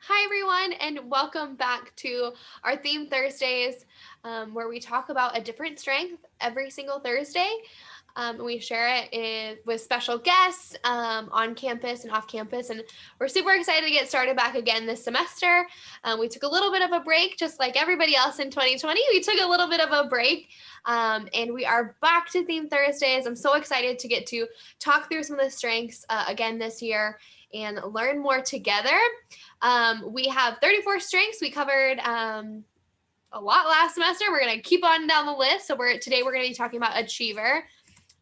Hi, everyone, and welcome back to our Theme Thursdays, where we talk about a different strength every single Thursday. We share it with special guests on campus and off campus, and we're super excited to get started back again this semester. We took a little bit of a break, just like everybody else in 2020. We took a little bit of a break, and we are back to Theme Thursdays. I'm so excited to get to talk through some of the strengths again this year and learn more together. We have 34 strengths. We covered a lot last semester. We're going to keep on down the list. So today we're going to be talking about Achiever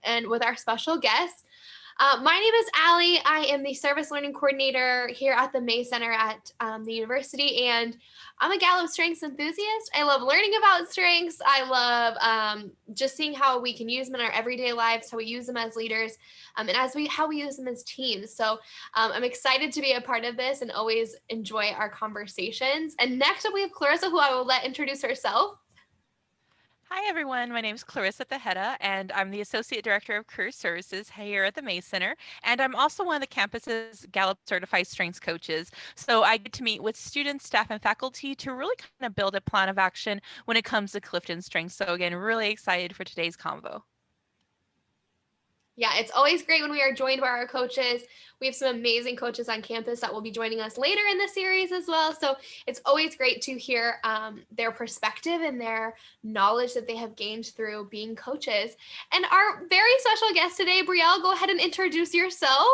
and with our special guests. My name is Allie. I am the Service Learning Coordinator here at the May Center at the university, and I'm a Gallup Strengths enthusiast. I love learning about strengths. I love just seeing how we can use them in our everyday lives, how we use them as leaders, and how we use them as teams. So I'm excited to be a part of this and always enjoy our conversations. And next up, we have Clarissa, who I will let introduce herself. Hi, everyone. My name is Clarissa Tejeda, and I'm the Associate Director of Career Services here at the May Center. And I'm also one of the campus's Gallup Certified Strengths coaches. So I get to meet with students, staff, and faculty to really kind of build a plan of action when it comes to Clifton Strengths. So again, really excited for today's convo. Yeah, it's always great when we are joined by our coaches. We have some amazing coaches on campus that will be joining us later in the series as well. So it's always great to hear their perspective and their knowledge that they have gained through being coaches. And our very special guest today, Brelle, go ahead and introduce yourself.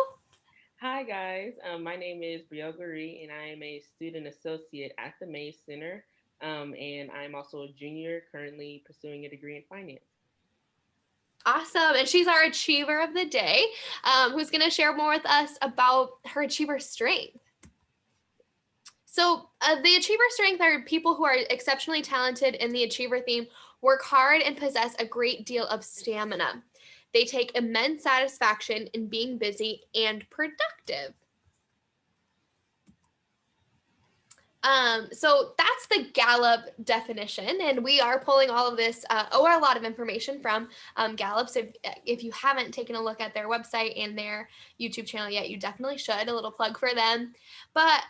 Hi guys, my name is Brelle Grolle and I am a student associate at the May Center. And I'm also a junior currently pursuing a degree in finance. Awesome. And she's our achiever of the day, who's going to share more with us about her achiever strength. So, the achiever strength are people who are exceptionally talented in the achiever theme, work hard, and possess a great deal of stamina. They take immense satisfaction in being busy and productive. So that's the Gallup definition, and we are pulling all of this or a lot of information from Gallup. So if you haven't taken a look at their website and their YouTube channel yet, you definitely should. A little plug for them. But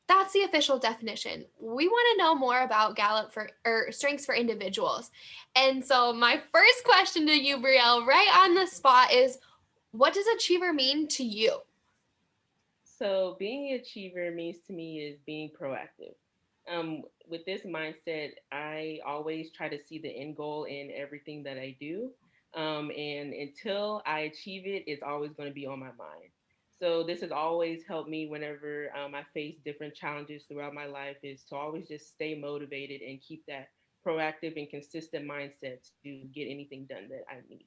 that's the official definition. We want to know more about Gallup or strengths for individuals. And so my first question to you, Brelle, right on the spot is, what does achiever mean to you? So, being an achiever means to me is being proactive. With this mindset, I always try to see the end goal in everything that I do. And until I achieve it, it's always going to be on my mind. So, this has always helped me whenever I face different challenges throughout my life, is to always just stay motivated and keep that proactive and consistent mindset to get anything done that I need.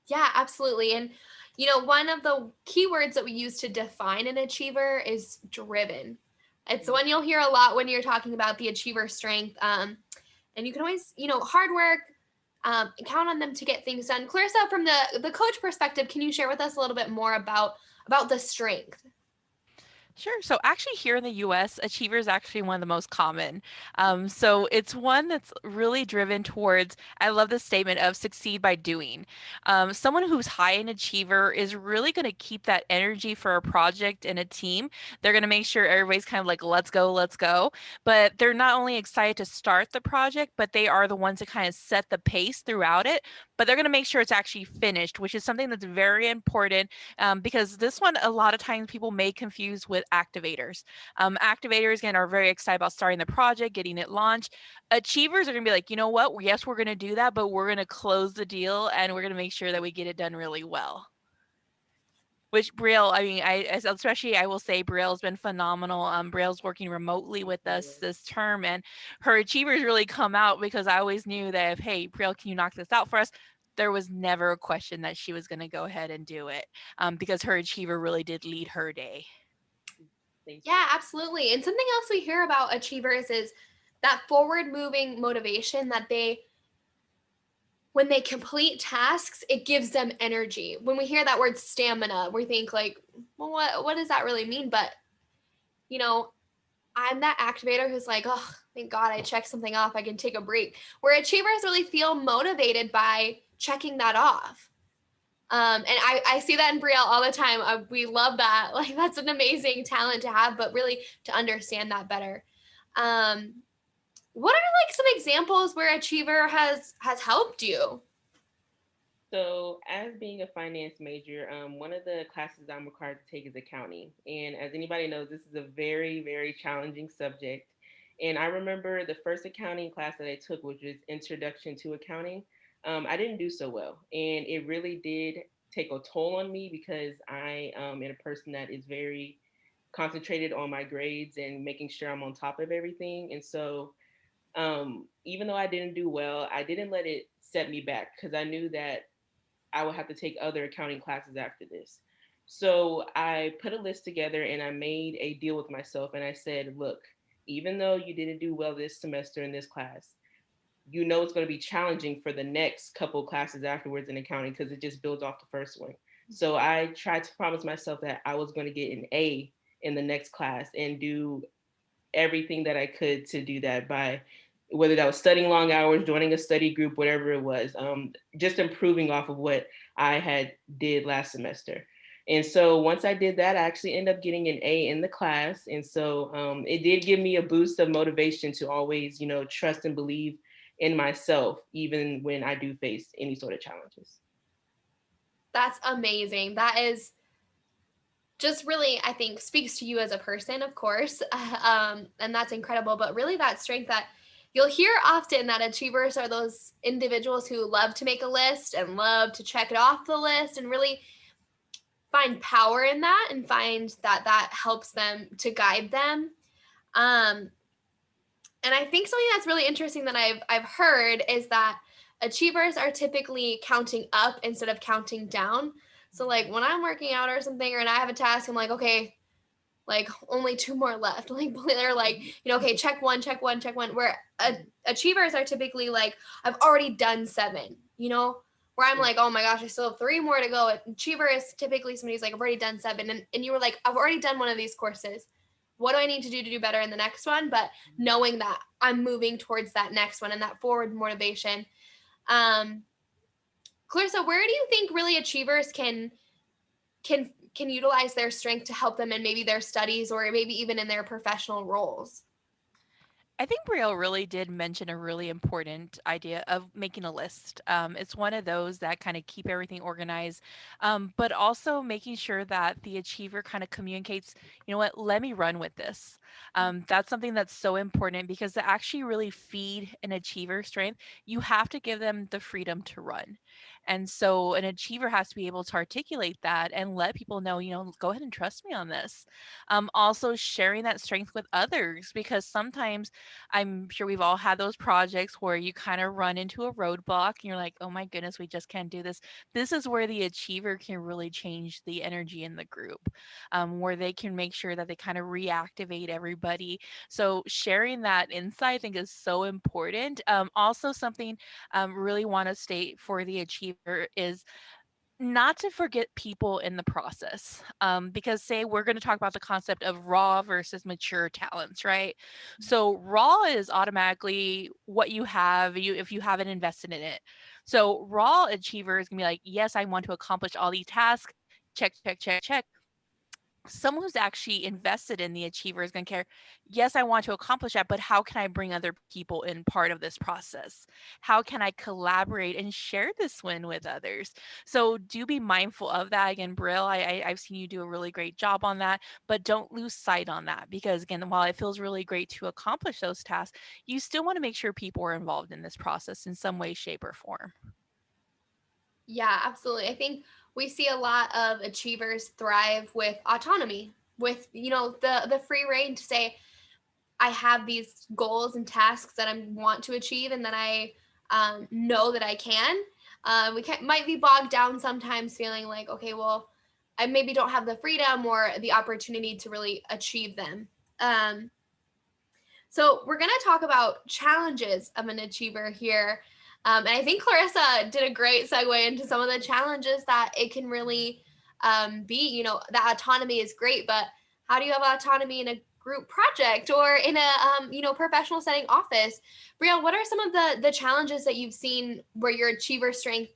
Yeah, absolutely. And, one of the keywords that we use to define an achiever is driven. It's one you'll hear a lot when you're talking about the achiever strength. And you can always, hard work, count on them to get things done. Clarissa, from the coach perspective, can you share with us a little bit more about the strength? Sure. So actually, here in the US, achiever is actually one of the most common. So it's one that's really driven towards, I love the statement of succeed by doing. Someone who's high in achiever is really going to keep that energy for a project and a team. They're going to make sure everybody's kind of like, let's go, let's go. But they're not only excited to start the project, but they are the ones that kind of set the pace throughout it. But they're going to make sure it's actually finished, which is something that's very important because this one, a lot of times people may confuse with activators. Activators, again, are very excited about starting the project, getting it launched. Achievers are going to be like, you know what? Yes, we're going to do that, but we're going to close the deal and we're going to make sure that we get it done really well. Which Brille, I mean, especially I will say Brille's been phenomenal. Brille's working remotely with us this term, and her achievers really come out because I always knew that if, hey, Brille, can you knock this out for us? There was never a question that she was going to go ahead and do it because her achiever really did lead her day. Thank you. Yeah, absolutely. And something else we hear about achievers is that forward moving motivation that when they complete tasks, it gives them energy. When we hear that word stamina, we think like, well, what does that really mean? But you know, I'm that activator who's like, oh, thank God I checked something off. I can take a break. Where achievers really feel motivated by checking that off. And I see that in Brielle all the time. We love that. Like, that's an amazing talent to have, but really to understand that better. What are like some examples where Achiever has helped you? So, as being a finance major, one of the classes I'm required to take is accounting. And as anybody knows, this is a very, very challenging subject. And I remember the first accounting class that I took, which was Introduction to Accounting. I didn't do so well. And it really did take a toll on me because I am a person that is very concentrated on my grades and making sure I'm on top of everything. And so, even though I didn't do well, I didn't let it set me back because I knew that I would have to take other accounting classes after this. So I put a list together and I made a deal with myself. And I said, look, even though you didn't do well this semester in this class, you know it's going to be challenging for the next couple classes afterwards in accounting because it just builds off the first one. So I tried to promise myself that I was going to get an A in the next class and do everything that I could to do that by whether that was studying long hours, joining a study group, whatever it was, just improving off of what I had did last semester. And so once I did that, I actually ended up getting an A in the class. And so it did give me a boost of motivation to always, trust and believe in myself, even when I do face any sort of challenges. That's amazing. That is just really, I think, speaks to you as a person, of course. And that's incredible. But really, that strength that you'll hear often that achievers are those individuals who love to make a list and love to check it off the list and really find power in that and find that that helps them to guide them. Um, and I think something that's really interesting that I've heard is that achievers are typically counting up instead of counting down. So like when I'm working out or something, or and I have a task, I'm like, okay, like only two more left. Like they're like, okay, check one, check one, check one. Where achievers are typically like, I've already done 7. Where I'm like, oh my gosh, I still have 3 more to go. An achiever is typically somebody who's like, I've already done 7, and you were like, I've already done one of these courses. What do I need to do better in the next one? But knowing that I'm moving towards that next one and that forward motivation. Um, Clarissa, where do you think really achievers can utilize their strength to help them in maybe their studies or maybe even in their professional roles? I think Brielle really did mention a really important idea of making a list. It's one of those that kind of keep everything organized, but also making sure that the achiever kind of communicates, you know what, let me run with this. That's something that's so important because to actually really feed an achiever strength, you have to give them the freedom to run. And so an achiever has to be able to articulate that and let people know, go ahead and trust me on this. Also, sharing that strength with others because sometimes I'm sure we've all had those projects where you kind of run into a roadblock and you're like, oh my goodness, we just can't do this. This is where the achiever can really change the energy in the group, where they can make sure that they kind of reactivate everybody. So sharing that insight, I think, is so important. Also, something really want to state for the achiever is not to forget people in the process, because say we're going to talk about the concept of raw versus mature talents, right? So raw is automatically what you have if you haven't invested in it. So raw achievers can be like, yes, I want to accomplish all these tasks, check, check, check, check. Someone who's actually invested in the achiever is going to care, yes, I want to accomplish that, but how can I bring other people in part of this process? How can I collaborate and share this win with others? So do be mindful of that. Again, Brill, I've seen you do a really great job on that, but don't lose sight on that because, again, while it feels really great to accomplish those tasks, you still want to make sure people are involved in this process in some way, shape, or form. Yeah, absolutely. I think we see a lot of achievers thrive with autonomy, with the free reign to say, I have these goals and tasks that I want to achieve, and that I know that I can. Might be bogged down sometimes, feeling like, okay, well, I maybe don't have the freedom or the opportunity to really achieve them. Um, so we're going to talk about challenges of an achiever here. And I think Clarissa did a great segue into some of the challenges that it can really be. That autonomy is great, but how do you have autonomy in a group project or in a professional setting office? Brielle, what are some of the challenges that you've seen where your achiever strength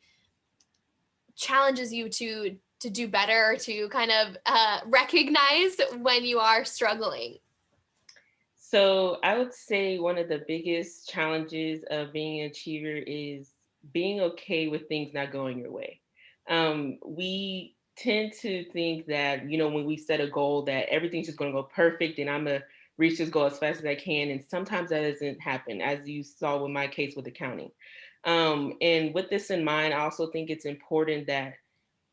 challenges you to do better, or to kind of recognize when you are struggling? So I would say one of the biggest challenges of being an achiever is being okay with things not going your way. We tend to think that, when we set a goal, that everything's just going to go perfect and I'm going to reach this goal as fast as I can. And sometimes that doesn't happen, as you saw with my case with accounting. And with this in mind, I also think it's important that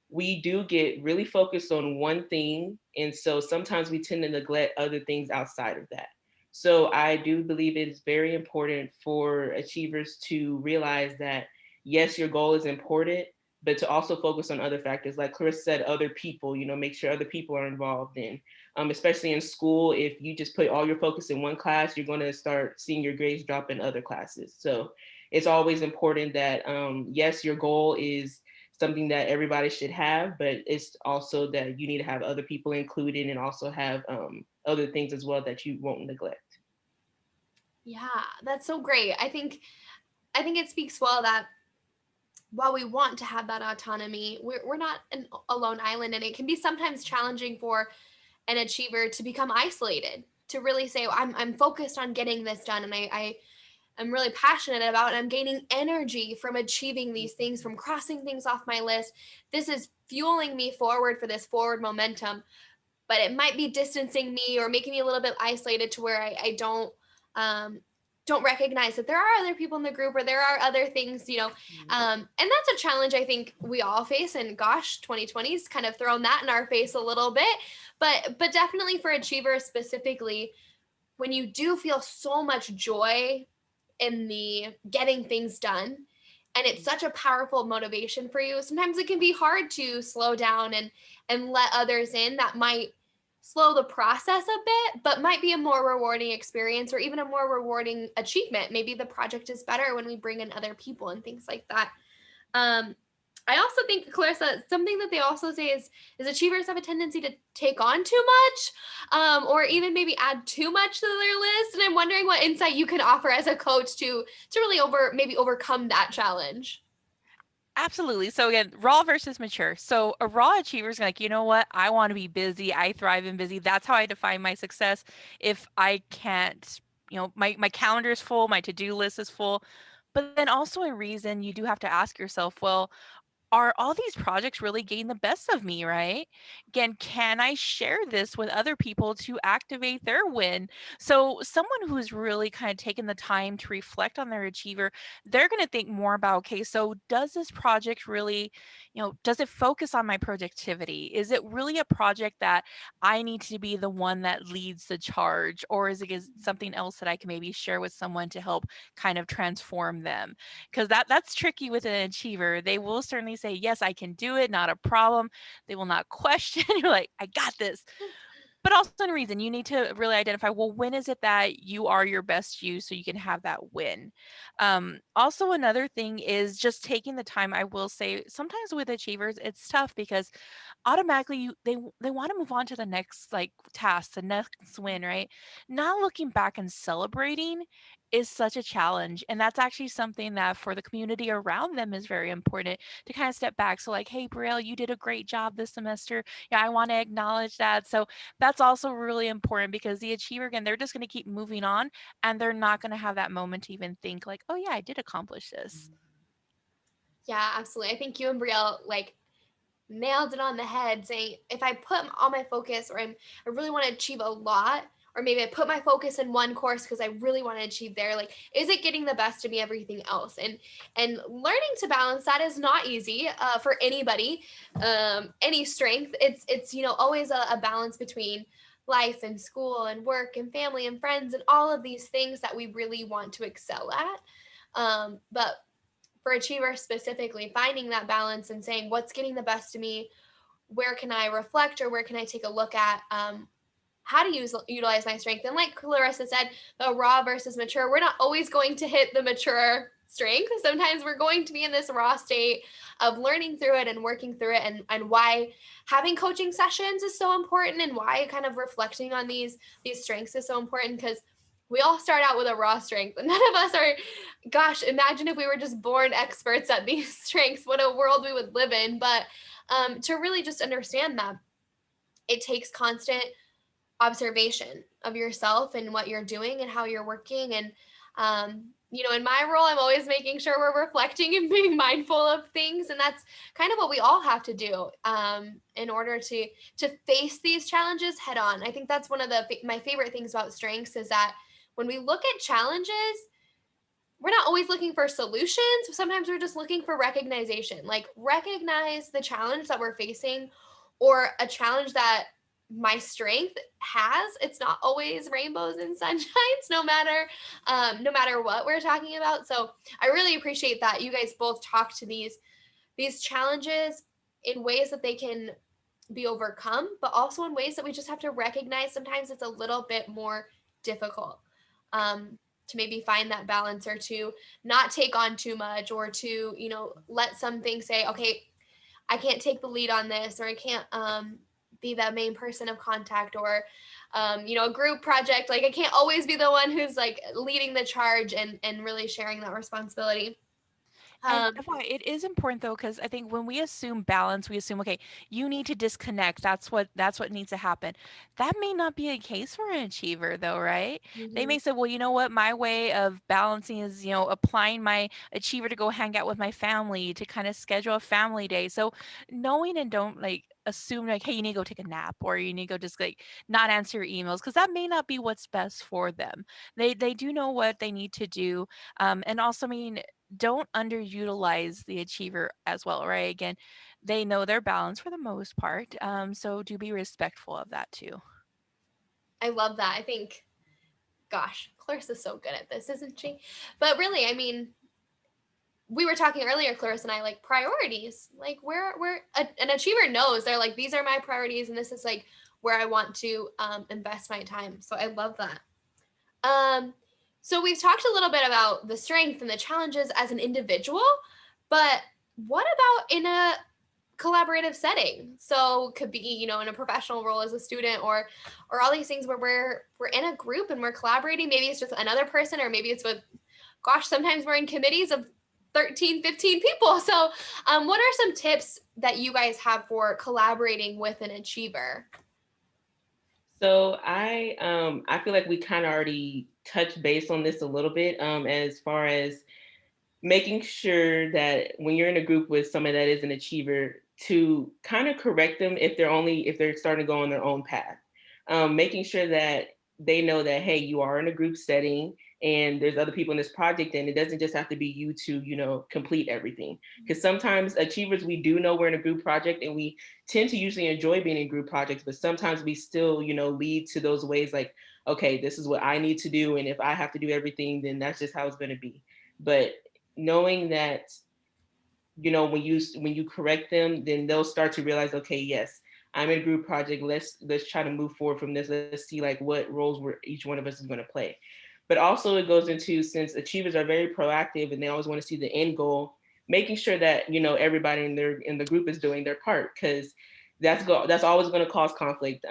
we do get really focused on one thing. And so sometimes we tend to neglect other things outside of that. So I do believe it is very important for achievers to realize that, yes, your goal is important, but to also focus on other factors. Like Clarissa said, other people, make sure other people are involved in, especially in school. If you just put all your focus in one class, you're going to start seeing your grades drop in other classes. So it's always important that, yes, your goal is something that everybody should have, but it's also that you need to have other people included and also have other things as well that you won't neglect. Yeah, that's so great. I think it speaks well that while we want to have that autonomy, we're not an alone island, and it can be sometimes challenging for an achiever to become isolated, to really say, well, I'm focused on getting this done, and I'm really passionate about it. I'm gaining energy from achieving these things, from crossing things off my list. This is fueling me forward for this forward momentum, but it might be distancing me or making me a little bit isolated to where I um, don't recognize that there are other people in the group, or there are other things, and that's a challenge I think we all face. And gosh, 2020's kind of thrown that in our face a little bit, but definitely for achievers specifically, when you do feel so much joy in the getting things done, and it's such a powerful motivation for you, sometimes it can be hard to slow down and let others in. That might slow the process a bit, but might be a more rewarding experience, or even a more rewarding achievement. Maybe the project is better when we bring in other people and things like that. um, I also think, Clarissa, something that they also say is achievers have a tendency to take on too much, or even maybe add too much to their list. And I'm wondering what insight you can offer as a coach to really overcome that challenge. Absolutely. So again, raw versus mature. So a raw achiever is like, you know what? I want to be busy. I thrive in busy. That's how I define my success. If I can't, my calendar is full, my to-do list is full. But then also in reason, you do have to ask yourself, well, are all these projects really getting the best of me, right? Again, can I share this with other people to activate their win? So, someone who's really kind of taken the time to reflect on their achiever, they're going to think more about, okay, so does this project really, does it focus on my productivity? Is it really a project that I need to be the one that leads the charge? Or is something else that I can maybe share with someone to help kind of transform them? Because that's tricky with an achiever. They will certainly say, yes, I can do it, not a problem. They will not question. You're like, I got this. But also in reason, you need to really identify, well, when is it that you are your best you so you can have that win? Also, another thing is just taking the time. I will say sometimes with achievers, it's tough because automatically they want to move on to the next like task, the next win, right? Not looking back and celebrating is such a challenge, and that's actually something that for the community around them is very important to kind of step back. So like, hey Brelle, you did a great job this semester. Yeah, I want to acknowledge that. So that's also really important because the achiever, again, they're just going to keep moving on, and they're not going to have that moment to even think like, oh yeah, I did accomplish this. Yeah, absolutely. I think you and Brielle nailed it on the head, saying if I put all my focus, or I really want to achieve a lot, or maybe I put my focus in one course because I really want to achieve there, like, is it getting the best of me everything else? And learning to balance that is not easy for anybody, any strength. It's always a balance between life and school and work and family and friends and all of these things that we really want to excel at. But for achievers specifically, finding that balance and saying what's getting the best of me, where can I reflect, or where can I take a look at how to utilize my strength. And like Clarissa said, the raw versus mature, we're not always going to hit the mature strength. Sometimes we're going to be in this raw state of learning through it and working through it, and why having coaching sessions is so important, and why kind of reflecting on these strengths is so important, because we all start out with a raw strength. And none of us are, gosh, imagine if we were just born experts at these strengths, what a world we would live in. But to really just understand that it takes constant observation of yourself and what you're doing and how you're working. And, in my role, I'm always making sure we're reflecting and being mindful of things. And that's kind of what we all have to do in order to face these challenges head on. I think that's one of my favorite things about strengths is that when we look at challenges, we're not always looking for solutions. Sometimes we're just looking for recognition, like recognize the challenge that we're facing or a challenge that my strength has. It's not always rainbows and sunshines, no matter what we're talking about. So I really appreciate that you guys both talk to these challenges in ways that they can be overcome, but also in ways that we just have to recognize sometimes it's a little bit more difficult. To maybe find that balance or to not take on too much or to, let something say, okay, I can't take the lead on this or I can't be the main person of contact or, a group project. Like I can't always be the one who's like leading the charge and really sharing that responsibility. And Um, why it is important though, because I think when we assume balance, we assume, okay, you need to disconnect. That's what needs to happen. That may not be a case for an achiever though, right? They mhm. may say, well, you know what, my way of balancing is, applying my achiever to go hang out with my family, to kind of schedule a family day. So knowing and don't like assume like, hey, you need to go take a nap or you need to go just like not answer your emails because that may not be what's best for them. They do know what they need to do. And also, I mean, don't underutilize the achiever as well, right? Again, they know their balance for the most part. So do be respectful of that too. I love that. I think, gosh, Clarissa's so good at this, isn't she? But really, I mean, we were talking earlier, Clarissa and I, like priorities. Like an achiever knows they're like, these are my priorities, and this is like where I want to invest my time. So I love that. Um, so we've talked a little bit about the strength and the challenges as an individual, but what about in a collaborative setting? So could be, in a professional role as a student or all these things where we're in a group and we're collaborating. Maybe it's with another person or maybe it's with, gosh, sometimes we're in committees of 13, 15 people. So what are some tips that you guys have for collaborating with an achiever? So I feel like we kind of already touched base on this a little bit as far as making sure that when you're in a group with someone that is an achiever, to kind of correct them if they're starting to go on their own path. Making sure that they know that, hey, you are in a group setting and there's other people in this project, and it doesn't just have to be you to, complete everything. Because sometimes achievers, we do know we're in a group project and we tend to usually enjoy being in group projects, but sometimes we still, lead to those ways like, okay, this is what I need to do. And if I have to do everything, then that's just how it's going to be. But knowing that, when you correct them, then they'll start to realize, okay, yes, I'm in a group project, let's try to move forward from this. Let's see like what roles each one of us is going to play. But also it goes into, since achievers are very proactive and they always want to see the end goal, making sure that everybody in the group is doing their part, because that's always going to cause conflict.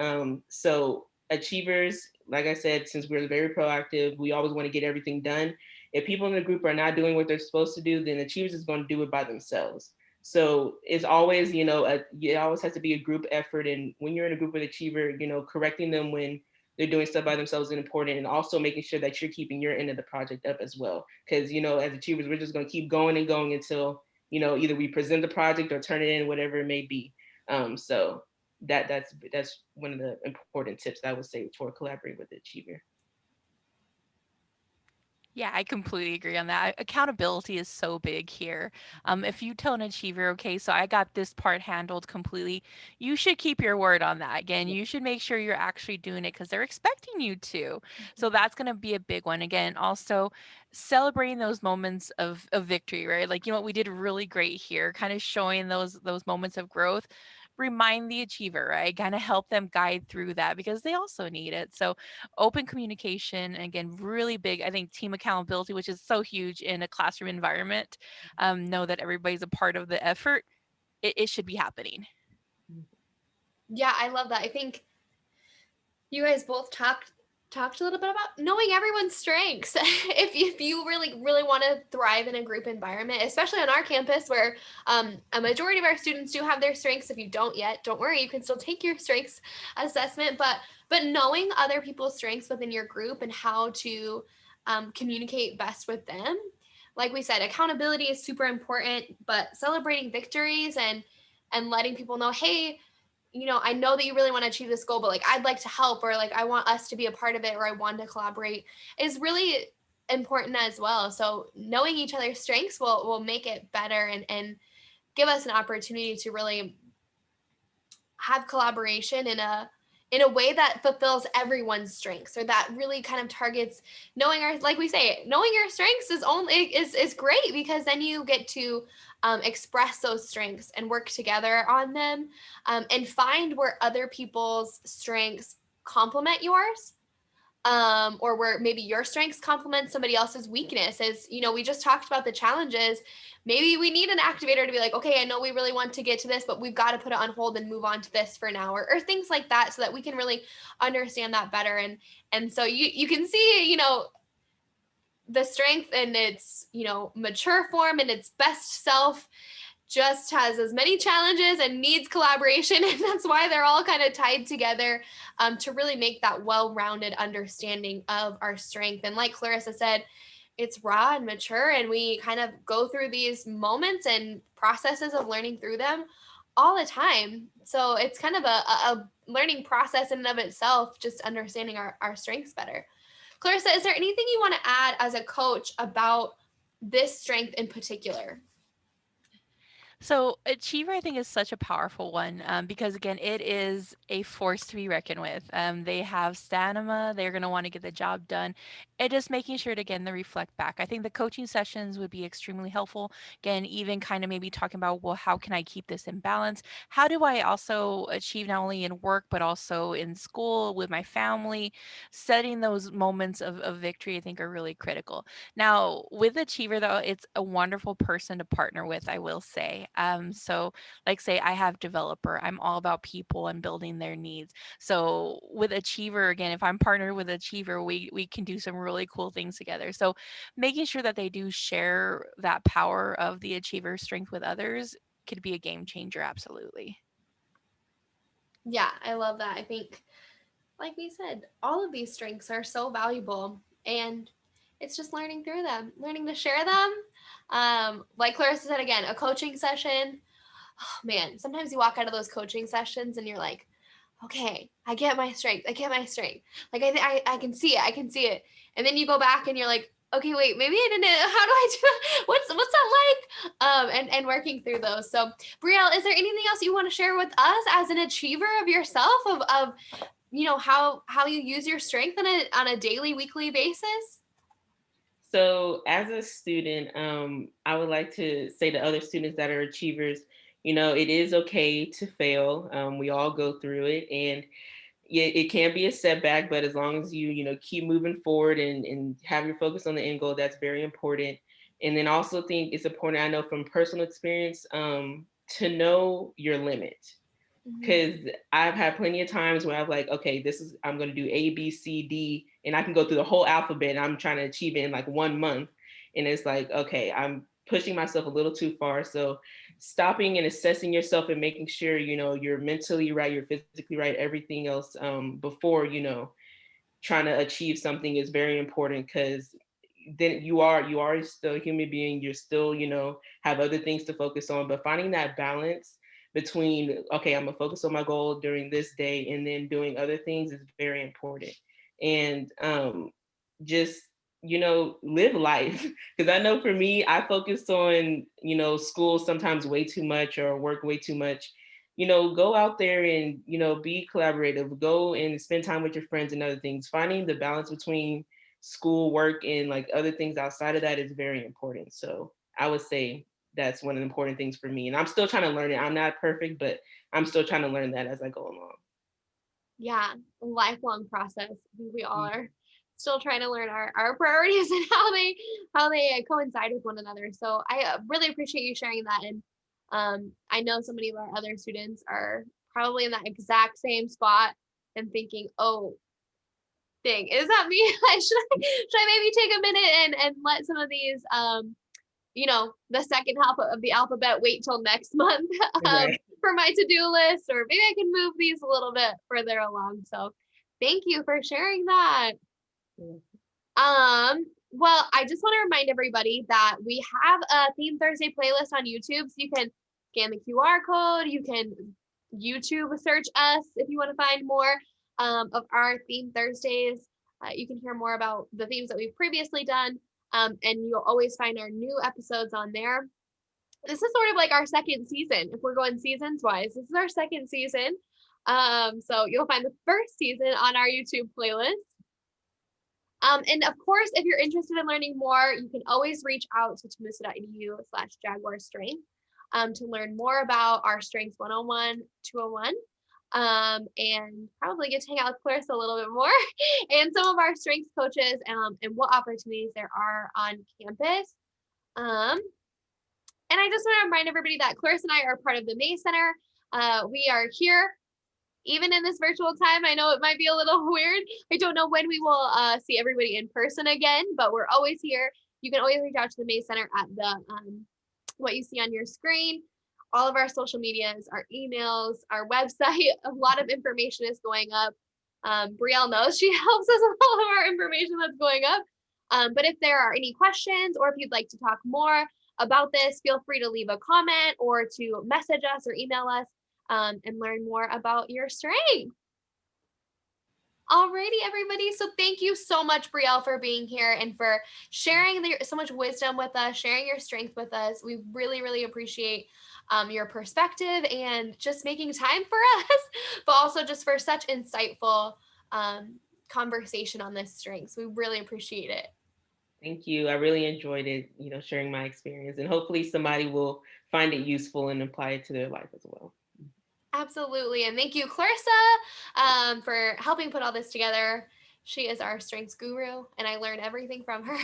So achievers, like I said, since we're very proactive, we always want to get everything done. If people in the group are not doing what they're supposed to do, then achievers is going to do it by themselves. So it's always, it always has to be a group effort. And when you're in a group with achiever, correcting them when they're doing stuff by themselves is important, and also making sure that you're keeping your end of the project up as well. Because, as achievers, we're just going to keep going and going until, either we present the project or turn it in, whatever it may be. So that's one of the important tips that I would say for collaborating with the achiever. Yeah, I completely agree on that. Accountability is so big here. If you tell an achiever, okay, so I got this part handled completely, you should keep your word on that. Again, you should make sure you're actually doing it because they're expecting you to. So that's going to be a big one. Again, also celebrating those moments of victory, right? Like, you know what, we did really great here, kind of showing those moments of growth. Remind the achiever, right? Kind of help them guide through that because they also need it. So open communication, and again, really big, I think, team accountability, which is so huge in a classroom environment. Know that everybody's a part of the effort. It should be happening. Yeah, I love that. I think you guys both talked. talked a little bit about knowing everyone's strengths. If you really want to thrive in a group environment, especially on our campus where a majority of our students do have their strengths. If you don't yet, don't worry, you can still take your strengths assessment. But knowing other people's strengths within your group and how to communicate best with them, like we said, accountability is super important. But celebrating victories and letting people know, hey, I know that you really want to achieve this goal, but like I'd like to help, or like I want us to be a part of it, or I want to collaborate, is really important as well. So knowing each other's strengths will make it better and give us an opportunity to really have collaboration in a way that fulfills everyone's strengths, or that really kind of targets knowing our, like we say, knowing your strengths is great, because then you get to express those strengths and work together on them, and find where other people's strengths complement yours, or where maybe your strengths complement somebody else's weakness. As we just talked about the challenges, maybe we need an activator to be like, okay, I know we really want to get to this, but we've got to put it on hold and move on to this for now, or things like that, so that we can really understand that better. And so you can see, the strength in its, mature form and its best self just has as many challenges and needs collaboration. And that's why they're all kind of tied together, to really make that well-rounded understanding of our strength. And like Clarissa said, it's raw and mature, and we kind of go through these moments and processes of learning through them all the time. So it's kind of a learning process in and of itself, just understanding our strengths better. Clarissa, is there anything you want to add as a coach about this strength in particular? So, achiever, I think, is such a powerful one, because, again, it is a force to be reckoned with. They have stamina, they're going to want to get the job done. And just making sure to, again, to reflect back. I think the coaching sessions would be extremely helpful. Again, even kind of maybe talking about, well, how can I keep this in balance? How do I also achieve not only in work, but also in school, with my family? Setting those moments of victory, I think, are really critical. Now, with Achiever, though, it's a wonderful person to partner with, I will say. So, like, say I have developer, I'm all about people and building their needs. So, with Achiever, again, if I'm partnered with Achiever, we can do some really cool things together. So, making sure that they do share that power of the Achiever strength with others could be a game changer, absolutely. Yeah, I love that. I think, like we said, all of these strengths are so valuable, and it's just learning through them, learning to share them. Like Clarissa said, again, a coaching session. Oh man, sometimes you walk out of those coaching sessions and you're like, okay, I get my strength. I get my strength. Like I can see it. I can see it. And then you go back and you're like, okay, wait, maybe I didn't. How do I do? What's that like? And working through those. So, Brielle, is there anything else you want to share with us as an achiever of yourself, of how you use your strength on a daily, weekly basis? So, as a student, I would like to say to other students that are achievers, it is okay to fail. We all go through it, and yeah, it can be a setback, but as long as you keep moving forward and have your focus on the end goal, that's very important. And then also think it's important, I know from personal experience, to know your limit. Mhm. Because I've had plenty of times where I'm like, okay, I'm going to do A, B, C, D, and I can go through the whole alphabet. And I'm trying to achieve it in like 1 month. And it's like, okay, I'm pushing myself a little too far. So stopping and assessing yourself and making sure, you're mentally right, you're physically right, everything else, before, trying to achieve something is very important, because then you are still a human being. You're still, have other things to focus on, but finding that balance between, okay, I'm gonna focus on my goal during this day and then doing other things is very important. And just live life. Because I know for me, I focus on school sometimes way too much, or work way too much. Go out there and be collaborative, go and spend time with your friends and other things. Finding the balance between school, work, and like other things outside of that is very important. So I would say that's one of the important things for me, and I'm still trying to learn it. I'm not perfect, but I'm still trying to learn that as I go along. Yeah, a lifelong process. I think we all Mhm. are still trying to learn our priorities and how they coincide with one another. So I really appreciate you sharing that. And I know so many of our other students are probably in that exact same spot and thinking, oh, Dang, is that me? Should I maybe take a minute and let some of these the second half of the alphabet wait till next month Right. for my to-do list, or maybe I can move these a little bit further along. So thank you for sharing that. Well, I just want to remind everybody that we have a Theme Thursday playlist on YouTube. So you can scan the QR code, you can YouTube search us if you want to find more of our Theme Thursdays. You can hear more about the themes that we've previously done. And you'll always find our new episodes on there. This is sort of like our second season. If we're going seasons wise, this is our second season. So you'll find the first season on our YouTube playlist. And of course, if you're interested in learning more, you can always reach out to temusa.edu/Jaguar Strength to learn more about our Strengths 101, 201, and probably get to hang out with Clarissa a little bit more and some of our strengths coaches and what opportunities there are on campus. And I just want to remind everybody that Clarissa and I are part of the May Center. We are here even in this virtual time. I know it might be a little weird. I don't know when we will see everybody in person again, but we're always here. You can always reach out to the May Center at the what you see on your screen. All of our social medias, our emails, our website, a lot of information is going up. Brelle knows she helps us with all of our information that's going up. But if there are any questions or if you'd like to talk more about this, feel free to leave a comment or to message us or email us and learn more about your strength. Alrighty, everybody. So thank you so much, Brelle, for being here and for sharing so much wisdom with us, sharing your strength with us. We really, really appreciate your perspective and just making time for us, but also just for such insightful conversation on this strength. So we really appreciate it. Thank you. I really enjoyed it, sharing my experience, and hopefully somebody will find it useful and apply it to their life as well. Absolutely. And thank you, Clarissa, for helping put all this together. She is our strengths guru, and I learn everything from her.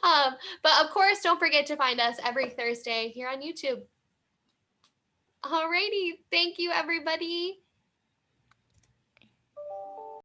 But of course, don't forget to find us every Thursday here on YouTube. Alrighty. Thank you, everybody.